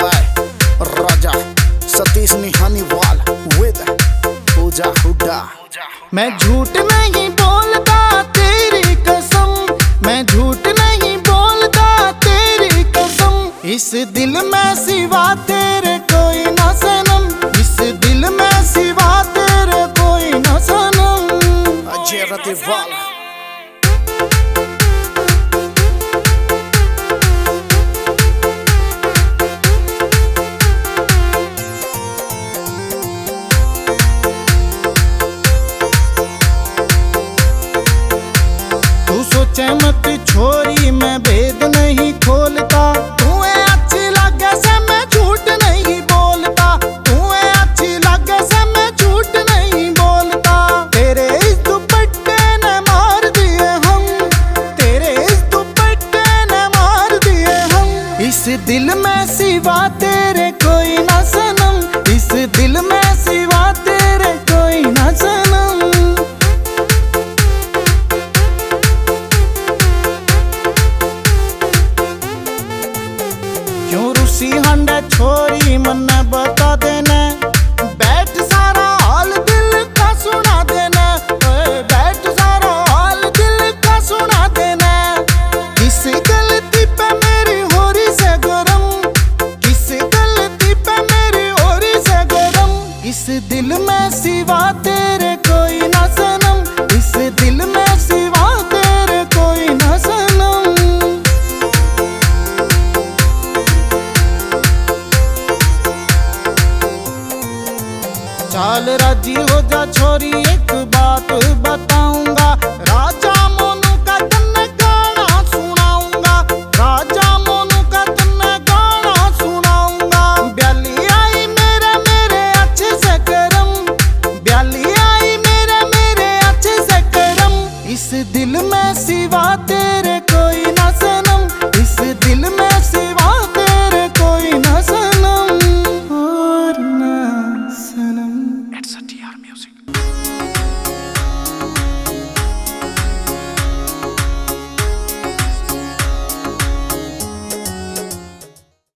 Bye Raja Satish निहानीवाल with पूजा हुड्डा। मैं झूठ नहीं बोलता तेरी कसम, मैं झूठ नहीं बोलता तेरी कसम। इस दिल में सिवा तेरे कोई ना सनम, इस दिल में सिवा तेरे कोई ना सनम। अजय रतिवाल सोचे मत छोरी मैं भेद नहीं खोलता, तुम्हें अच्छी लगे से मैं झूठ नहीं बोलता, तुम्हें अच्छी लगे से मैं झूठ नहीं बोलता। तेरे इस दुपट्टे ने मार दिए हम, तेरे इस दुपट्टे ने मार दिए हम। इस दिल में सिवा तेरे कोई ना सनम, इस दिल में सिवा तेरे कोई ना सनम। क्यों रुसी हंडा छोरी मन्ने बता देना, बैठ सारा हाल दिल का सुना देना, बैठ सारा हाल दिल का सुना देना। किस गलती पे मेरी हो रही से गरम, किस गलती पे मेरी हो रही से गरम। इस दिल में सिवा तेरे कोई ना सनम, इस दिल में सिवा तेरे कोई ना सनम। चाल राजी हो जा छोरी एक बात बता,